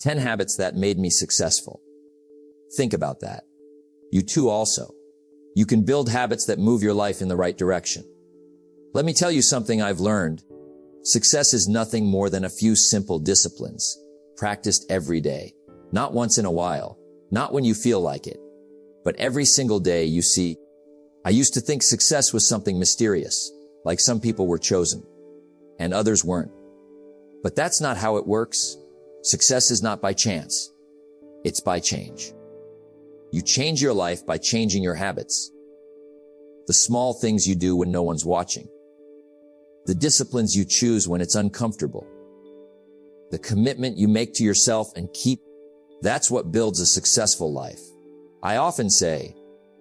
10 habits that made me successful. Think about that. You too also. You can build habits that move your life in the right direction. Let me tell you something I've learned. Success is nothing more than a few simple disciplines, practiced every day. Not once in a while, not when you feel like it, but every single day. You see, I used to think success was something mysterious, like some people were chosen, and others weren't. But that's not how it works. Success is not by chance. It's by change. You change your life by changing your habits. The small things you do when no one's watching. The disciplines you choose when it's uncomfortable. The commitment you make to yourself and keep. That's what builds a successful life. I often say,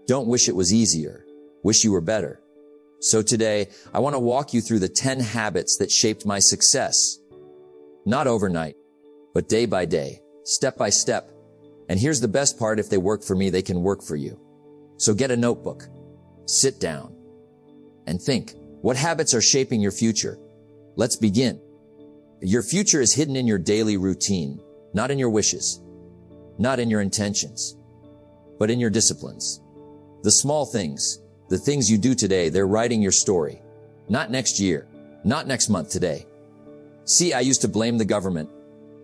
don't wish it was easier. Wish you were better. So today, I want to walk you through the 10 habits that shaped my success. Not overnight, but day by day, step by step. And here's the best part: if they work for me, they can work for you. So get a notebook, sit down, and think, what habits are shaping your future? Let's begin. Your future is hidden in your daily routine, not in your wishes, not in your intentions, but in your disciplines. The small things, the things you do today, they're writing your story. Not next year, not next month, today. See, I used to blame the government.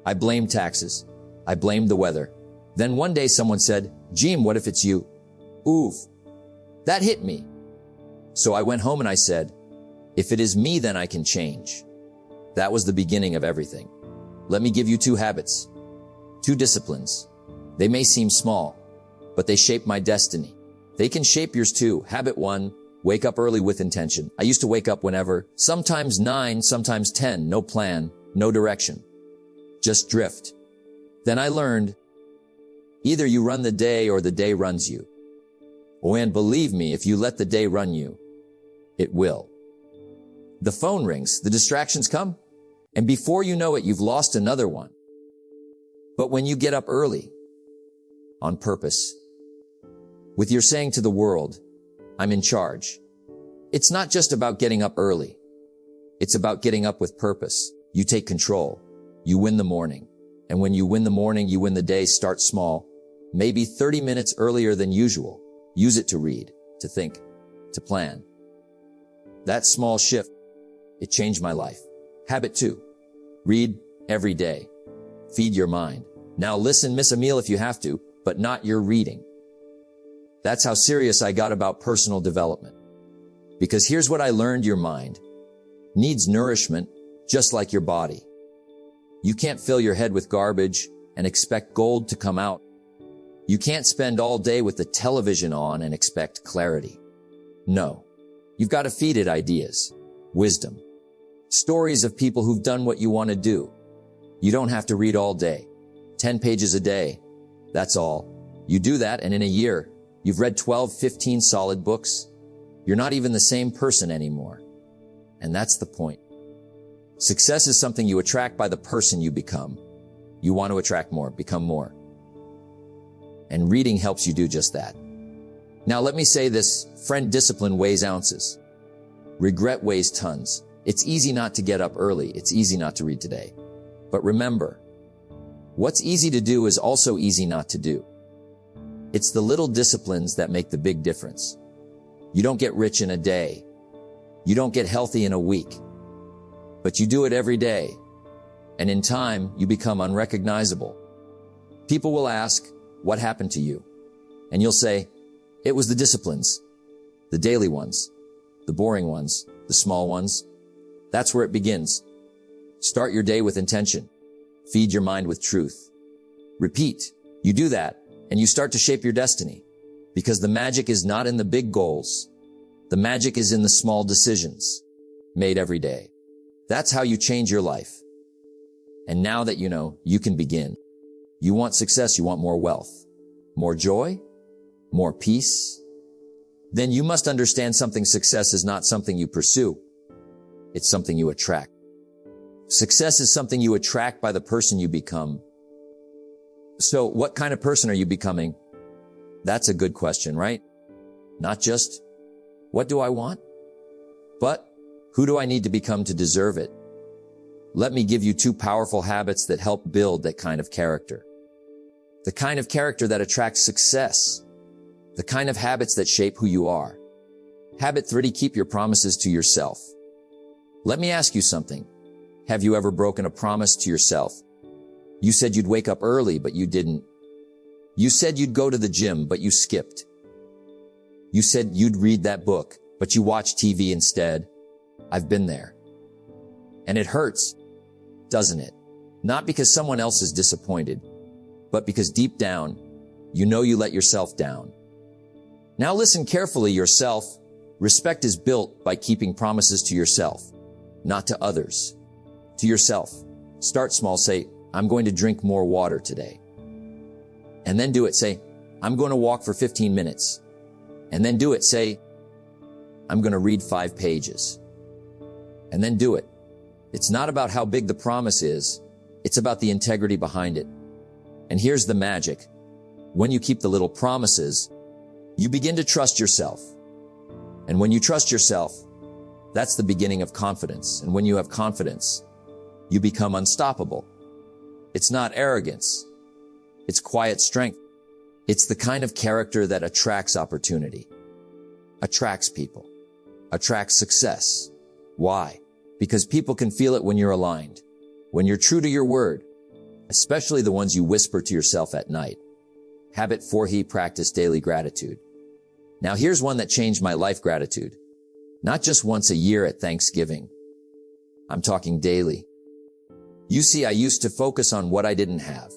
I blamed taxes. I blamed the weather. Then one day someone said, Jim, what if it's you? Oof. That hit me. So I went home and I said, if it is me, then I can change. That was the beginning of everything. Let me give you 2 habits, 2 disciplines. They may seem small, but they shape my destiny. They can shape yours too. Habit 1, wake up early with intention. I used to wake up whenever, sometimes 9, sometimes 10, no plan, no direction. Just drift. Then I learned, either you run the day or the day runs you. And believe me, if you let the day run you, it will. The phone rings, the distractions come, and before you know it, you've lost another one. But when you get up early, on purpose, with your saying to the world, I'm in charge. It's not just about getting up early. It's about getting up with purpose. You take control. You win the morning. And when you win the morning, you win the day. Start small, maybe 30 minutes earlier than usual. Use it to read, to think, to plan. That small shift, it changed my life. Habit 2, read every day. Feed your mind. Now listen, miss a meal if you have to, but not your reading. That's how serious I got about personal development. Because here's what I learned: your mind needs nourishment just like your body. You can't fill your head with garbage and expect gold to come out. You can't spend all day with the television on and expect clarity. No, you've got to feed it ideas, wisdom, stories of people who've done what you want to do. You don't have to read all day, 10 pages a day. That's all. You do that, and in a year, you've read 12, 15 solid books. You're not even the same person anymore. And that's the point. Success is something you attract by the person you become. You want to attract more, become more. And reading helps you do just that. Now let me say this, friend: discipline weighs ounces. Regret weighs tons. It's easy not to get up early. It's easy not to read today. But remember, what's easy to do is also easy not to do. It's the little disciplines that make the big difference. You don't get rich in a day. You don't get healthy in a week. But you do it every day. And in time, you become unrecognizable. People will ask, what happened to you? And you'll say, it was the disciplines, the daily ones, the boring ones, the small ones. That's where it begins. Start your day with intention. Feed your mind with truth. Repeat. You do that, and you start to shape your destiny. Because the magic is not in the big goals. The magic is in the small decisions made every day. That's how you change your life. And now that you know, you can begin. You want success, you want more wealth, more joy, more peace. Then you must understand something: success is not something you pursue. It's something you attract. Success is something you attract by the person you become. So what kind of person are you becoming? That's a good question, right? Not just, what do I want? But who do I need to become to deserve it? Let me give you 2 powerful habits that help build that kind of character. The kind of character that attracts success. The kind of habits that shape who you are. Habit 3, keep your promises to yourself. Let me ask you something. Have you ever broken a promise to yourself? You said you'd wake up early, but you didn't. You said you'd go to the gym, but you skipped. You said you'd read that book, but you watched TV instead. I've been there. And it hurts, doesn't it? Not because someone else is disappointed, but because deep down, you know you let yourself down. Now listen carefully yourself. Respect is built by keeping promises to yourself, not to others. To yourself. Start small. Say, I'm going to drink more water today. And then do it. Say, I'm going to walk for 15 minutes. And then do it. Say, I'm going to read 5 pages. And then do it. It's not about how big the promise is. It's about the integrity behind it. And here's the magic. When you keep the little promises, you begin to trust yourself. And when you trust yourself, that's the beginning of confidence. And when you have confidence, you become unstoppable. It's not arrogance. It's quiet strength. It's the kind of character that attracts opportunity, attracts people, attracts success. Why? Because people can feel it when you're aligned, when you're true to your word, especially the ones you whisper to yourself at night. Habit 4, practice daily gratitude. Now here's one that changed my life: gratitude. Not just once a year at Thanksgiving. I'm talking daily. You see, I used to focus on what I didn't have,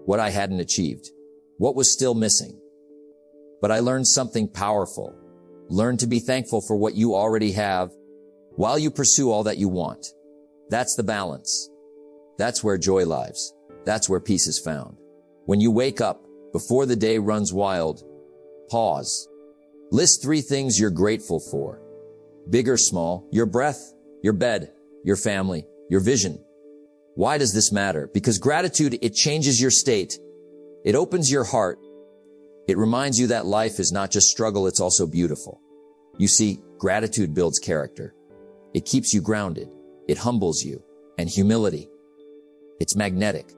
what I hadn't achieved, what was still missing. But I learned something powerful. Learn to be thankful for what you already have while you pursue all that you want. That's the balance. That's where joy lives. That's where peace is found. When you wake up, before the day runs wild, pause. List 3 things you're grateful for. Big or small: your breath, your bed, your family, your vision. Why does this matter? Because gratitude, it changes your state. It opens your heart. It reminds you that life is not just struggle, it's also beautiful. You see, gratitude builds character. It keeps you grounded. It humbles you. And humility, it's magnetic.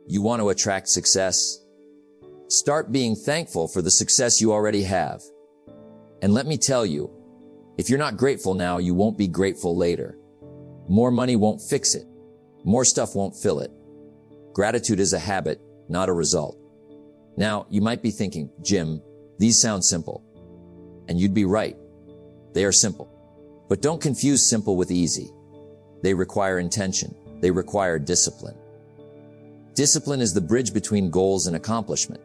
You want to attract success? Start being thankful for the success you already have. And let me tell you, if you're not grateful now, you won't be grateful later. More money won't fix it. More stuff won't fill it. Gratitude is a habit, not a result. Now, you might be thinking, Jim, these sound simple. And you'd be right. They are simple. But don't confuse simple with easy. They require intention. They require discipline. Discipline is the bridge between goals and accomplishment.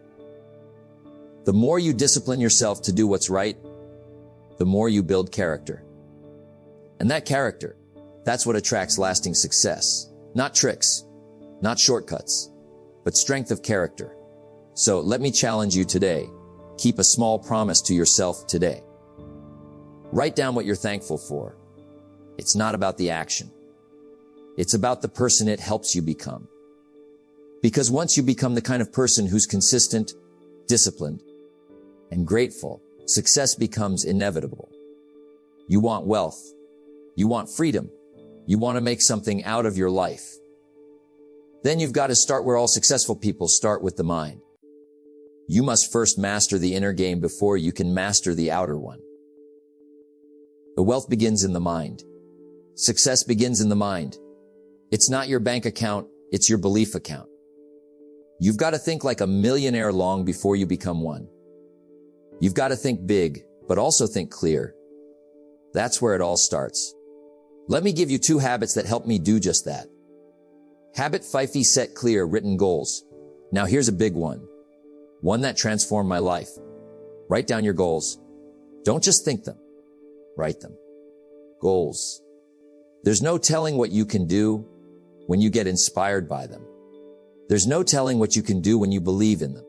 The more you discipline yourself to do what's right, the more you build character. And that character, that's what attracts lasting success. Not tricks, not shortcuts, but strength of character. So let me challenge you today. Keep a small promise to yourself today. Write down what you're thankful for. It's not about the action. It's about the person it helps you become. Because once you become the kind of person who's consistent, disciplined, and grateful, success becomes inevitable. You want wealth. You want freedom. You want to make something out of your life. Then you've got to start where all successful people start, with the mind. You must first master the inner game before you can master the outer one. The wealth begins in the mind. Success begins in the mind. It's not your bank account, it's your belief account. You've got to think like a millionaire long before you become one. You've got to think big, but also think clear. That's where it all starts. Let me give you 2 habits that help me do just that. Habit 5: set clear written goals. Now here's a big one. One that transformed my life. Write down your goals. Don't just think them. Write them. Goals. There's no telling what you can do when you get inspired by them. There's no telling what you can do when you believe in them.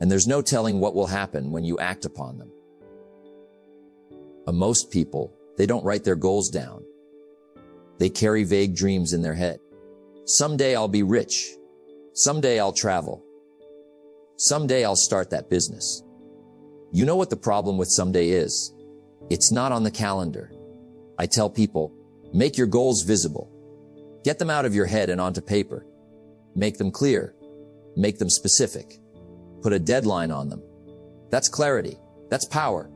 And there's no telling what will happen when you act upon them. Most people, they don't write their goals down. They carry vague dreams in their head. Someday I'll be rich. Someday I'll travel. Someday I'll start that business. You know what the problem with someday is? It's not on the calendar. I tell people, make your goals visible. Get them out of your head and onto paper. Make them clear. Make them specific. Put a deadline on them. That's clarity. That's power.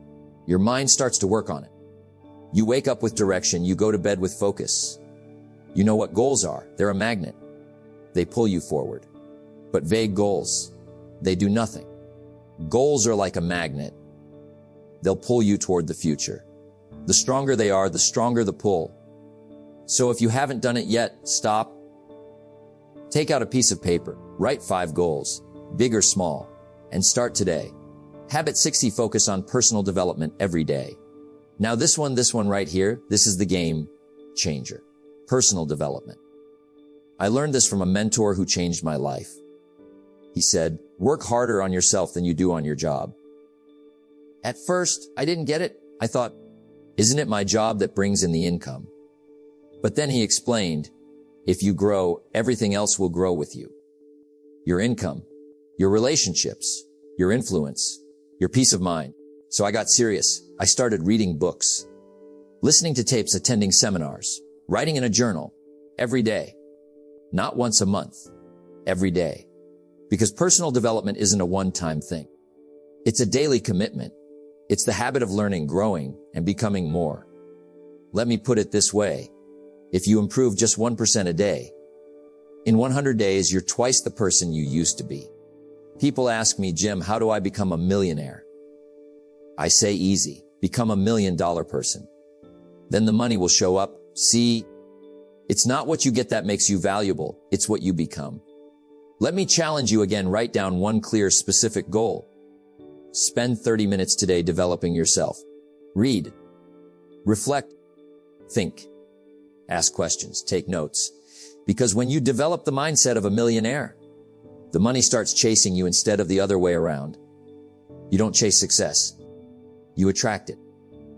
Your mind starts to work on it. You wake up with direction. You go to bed with focus. You know what goals are. They're a magnet. They pull you forward. But vague goals, they do nothing. Goals are like a magnet. They'll pull you toward the future. The stronger they are, the stronger the pull. So if you haven't done it yet, stop. Take out a piece of paper, write 5 goals, big or small, and start today. Habit 60, focus on personal development every day. Now this one right here, this is the game changer. Personal development. I learned this from a mentor who changed my life. He said, work harder on yourself than you do on your job. At first, I didn't get it. I thought, isn't it my job that brings in the income? But then he explained, if you grow, everything else will grow with you. Your income, your relationships, your influence, your peace of mind. So I got serious. I started reading books, listening to tapes, attending seminars, writing in a journal every day, not once a month, every day. Because personal development isn't a one-time thing. It's a daily commitment. It's the habit of learning, growing, and becoming more. Let me put it this way. If you improve just 1% a day, in 100 days, you're twice the person you used to be. People ask me, Jim, how do I become a millionaire? I say easy. Become $1 million person. Then the money will show up. See, it's not what you get that makes you valuable. It's what you become. Let me challenge you again. Write down one clear, specific goal. Spend 30 minutes today developing yourself. Read. Reflect. Think. Ask questions. Take notes. Because when you develop the mindset of a millionaire, the money starts chasing you instead of the other way around. You don't chase success. You attract it.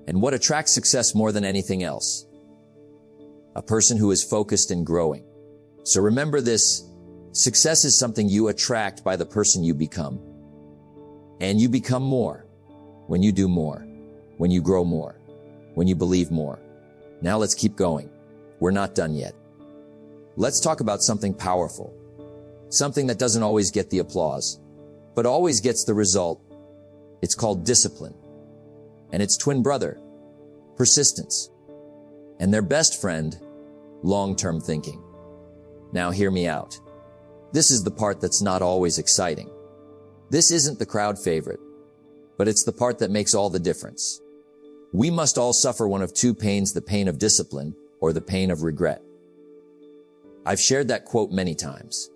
And what attracts success more than anything else? A person who is focused and growing. So remember this. Success is something you attract by the person you become. And you become more when you do more, when you grow more, when you believe more. Now let's keep going. We're not done yet. Let's talk about something powerful. Something that doesn't always get the applause, but always gets the result. It's called discipline. And its twin brother, persistence. And their best friend, long-term thinking. Now hear me out. This is the part that's not always exciting. This isn't the crowd favorite, but it's the part that makes all the difference. We must all suffer one of two pains, the pain of discipline or the pain of regret. I've shared that quote many times.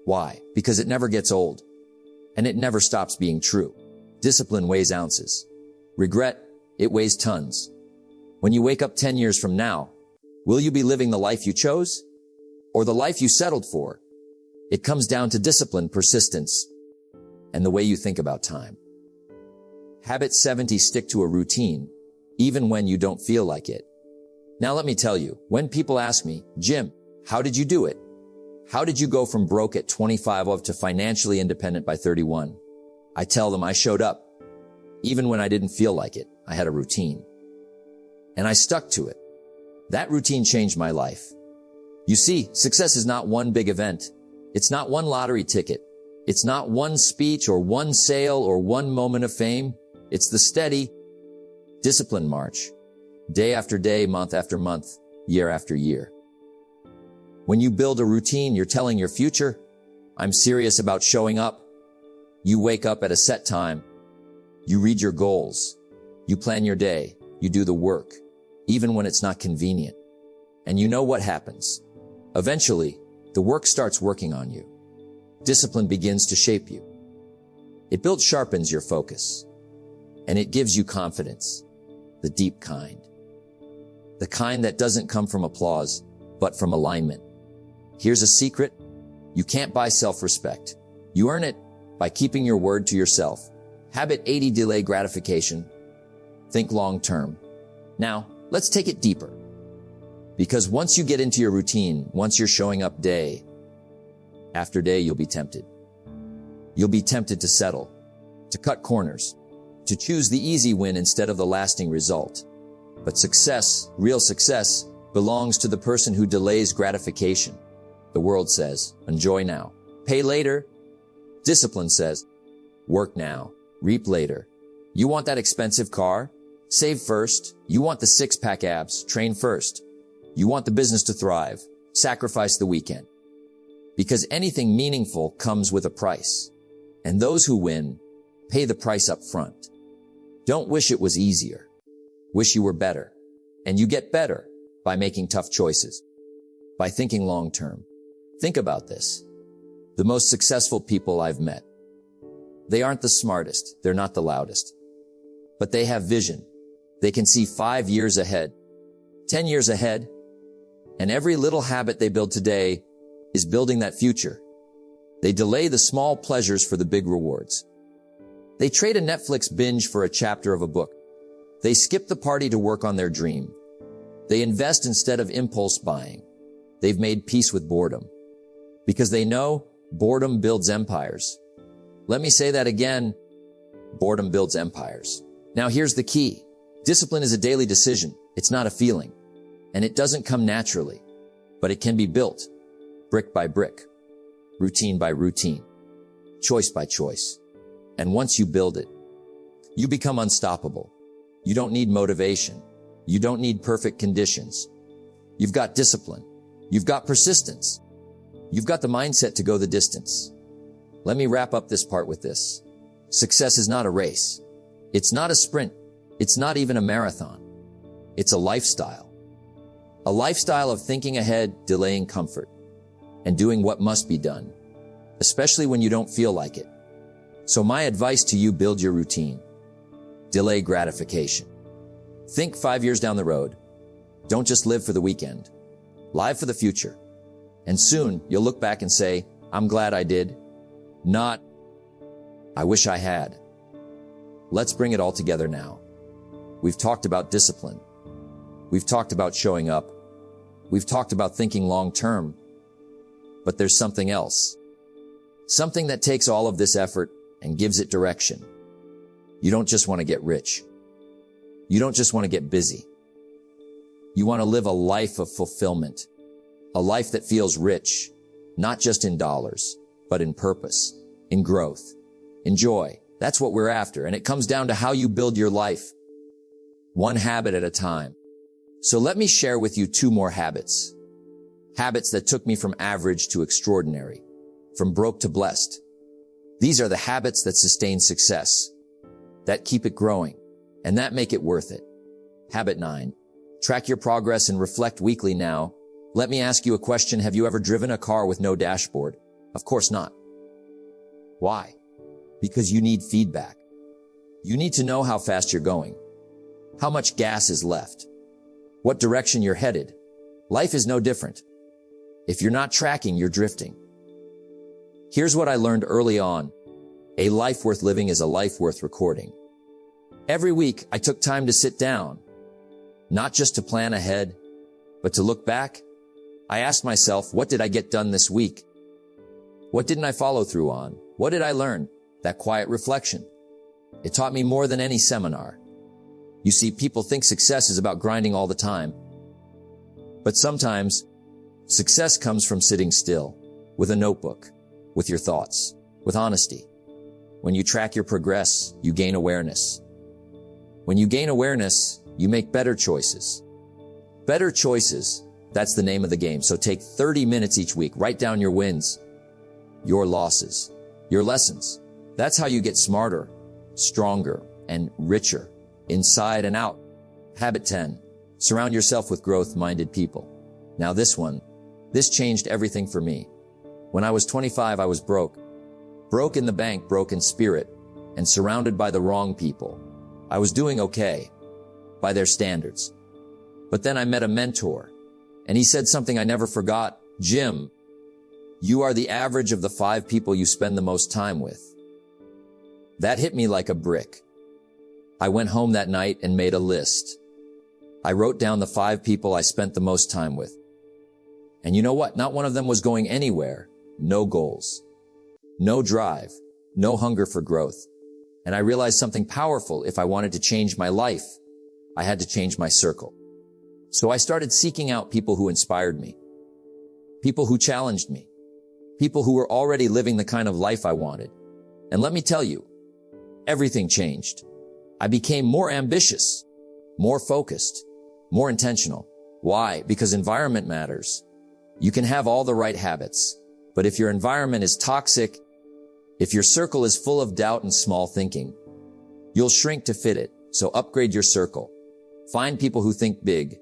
Why? Because it never gets old, and it never stops being true. Discipline weighs ounces. Regret, it weighs tons. When you wake up 10 years from now, will you be living the life you chose or the life you settled for? It comes down to discipline, persistence, and the way you think about time. Habit 70, stick to a routine, even when you don't feel like it. Now let me tell you, when people ask me, Jim, how did you do it? How did you go from broke at 25 to financially independent by 31? I tell them I showed up. Even when I didn't feel like it, I had a routine. And I stuck to it. That routine changed my life. You see, success is not one big event. It's not one lottery ticket. It's not one speech or one sale or one moment of fame. It's the steady, disciplined march. Day after day, month after month, year after year. When you build a routine, you're telling your future, I'm serious about showing up. You wake up at a set time. You read your goals. You plan your day. You do the work, even when it's not convenient. And you know what happens. Eventually, the work starts working on you. Discipline begins to shape you. It builds, sharpens your focus. And it gives you confidence, the deep kind. The kind that doesn't come from applause, but from alignment. Here's a secret. You can't buy self-respect. You earn it by keeping your word to yourself. Habit 80, delay gratification. Think long-term. Now, let's take it deeper. Because once you get into your routine, once you're showing up day after day, you'll be tempted. You'll be tempted to settle, to cut corners, to choose the easy win instead of the lasting result. But success, real success, belongs to the person who delays gratification. The world says, enjoy now, pay later. Discipline says, work now, reap later. You want that expensive car? Save first. You want the six-pack abs? Train first. You want the business to thrive? Sacrifice the weekend. Because anything meaningful comes with a price. And those who win pay the price up front. Don't wish it was easier. Wish you were better. And you get better by making tough choices, by thinking long term. Think about this. The most successful people I've met, they aren't the smartest, they're not the loudest, but they have vision. They can see 5 years ahead, 10 years ahead, and every little habit they build today is building that future. They delay the small pleasures for the big rewards. They trade a Netflix binge for a chapter of a book. They skip the party to work on their dream. They invest instead of impulse buying. They've made peace with boredom because they know boredom builds empires. Let me say that again. Boredom builds empires. Now here's the key. Discipline is a daily decision. It's not a feeling. And it doesn't come naturally, but it can be built brick by brick, routine by routine, choice by choice. And once you build it, you become unstoppable. You don't need motivation. You don't need perfect conditions. You've got discipline. You've got persistence. You've got the mindset to go the distance. Let me wrap up this part with this. Success is not a race. It's not a sprint. It's not even a marathon. It's a lifestyle. A lifestyle of thinking ahead, delaying comfort, and doing what must be done, especially when you don't feel like it. So my advice to you, build your routine. Delay gratification. Think 5 years down the road. Don't just live for the weekend. Live for the future. And soon you'll look back and say, I'm glad I did. Not, I wish I had. Let's bring it all together now. We've talked about discipline. We've talked about showing up. We've talked about thinking long term. But there's something else. Something that takes all of this effort and gives it direction. You don't just want to get rich. You don't just want to get busy. You want to live a life of fulfillment. A life that feels rich, not just in dollars, but in purpose, in growth, in joy. That's what we're after. And it comes down to how you build your life, one habit at a time. So let me share with you 2 more habits. Habits that took me from average to extraordinary, from broke to blessed. These are the habits that sustain success, that keep it growing, and that make it worth it. Habit 9. Track your progress and reflect weekly now. Let me ask you a question. Have you ever driven a car with no dashboard? Of course not. Why? Because you need feedback. You need to know how fast you're going, how much gas is left, what direction you're headed. Life is no different. If you're not tracking, you're drifting. Here's what I learned early on. A life worth living is a life worth recording. Every week, I took time to sit down, not just to plan ahead, but to look back. I asked myself, what did I get done this week? What didn't I follow through on? What did I learn? That quiet reflection. It taught me more than any seminar. You see, people think success is about grinding all the time. But sometimes, success comes from sitting still, with a notebook, with your thoughts, with honesty. When you track your progress, you gain awareness. When you gain awareness, you make better choices. Better choices, that's the name of the game. So take 30 minutes each week. Write down your wins, your losses, your lessons. That's how you get smarter, stronger, and richer, inside and out. Habit 10. Surround yourself with growth-minded people. Now this changed everything for me. When I was 25, I was broke. Broke in the bank, broke in spirit, and surrounded by the wrong people. I was doing okay, by their standards. But then I met a mentor, and he said something I never forgot. Jim, you are the average of the 5 people you spend the most time with. That hit me like a brick. I went home that night and made a list. I wrote down the 5 people I spent the most time with. And you know what? Not one of them was going anywhere. No goals. No drive. No hunger for growth. And I realized something powerful. If I wanted to change my life, I had to change my circle. So I started seeking out people who inspired me, people who challenged me, people who were already living the kind of life I wanted. And let me tell you, everything changed. I became more ambitious, more focused, more intentional. Why? Because environment matters. You can have all the right habits, but if your environment is toxic, if your circle is full of doubt and small thinking, you'll shrink to fit it. So upgrade your circle. Find people who think big,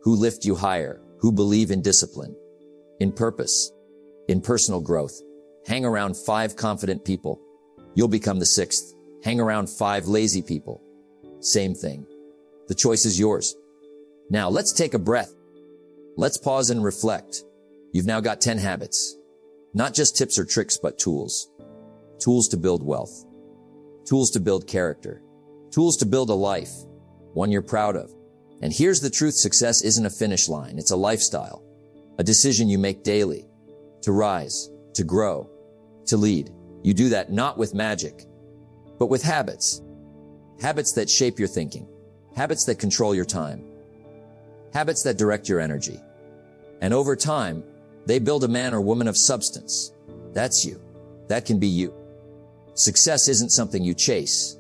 who lift you higher, who believe in discipline, in purpose, in personal growth. Hang around 5 confident people. You'll become the 6th. Hang around 5 lazy people. Same thing. The choice is yours. Now let's take a breath. Let's pause and reflect. You've now got 10 habits. Not just tips or tricks, but tools. Tools to build wealth. Tools to build character. Tools to build a life, one you're proud of. And here's the truth: success isn't a finish line. It's a lifestyle, a decision you make daily, to rise, to grow, to lead. You do that not with magic, but with habits. Habits that shape your thinking, habits that control your time, habits that direct your energy. And over time, they build a man or woman of substance. That's you. That can be you. Success isn't something you chase.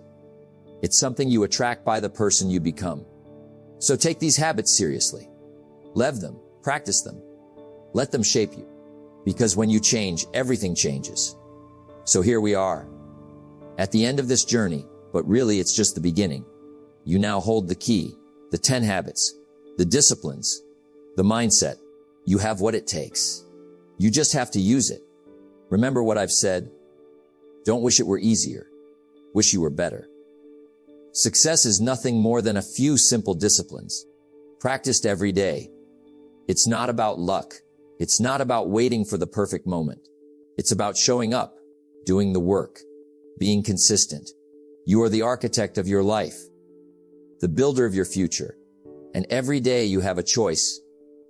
It's something you attract by the person you become. So take these habits seriously. Live them, practice them. Let them shape you. Because when you change, everything changes. So here we are, at the end of this journey, but really it's just the beginning. You now hold the key, the 10 habits, the disciplines, the mindset. You have what it takes. You just have to use it. Remember what I've said? Don't wish it were easier. Wish you were better. Success is nothing more than a few simple disciplines, practiced every day. It's not about luck. It's not about waiting for the perfect moment. It's about showing up, doing the work, being consistent. You are the architect of your life, the builder of your future. And every day you have a choice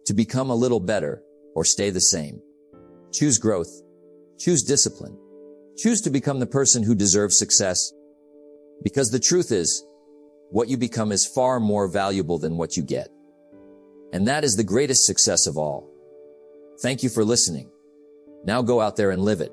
to become a little better or stay the same. Choose growth. Choose discipline. Choose to become the person who deserves success. Because the truth is, what you become is far more valuable than what you get. And that is the greatest success of all. Thank you for listening. Now go out there and live it.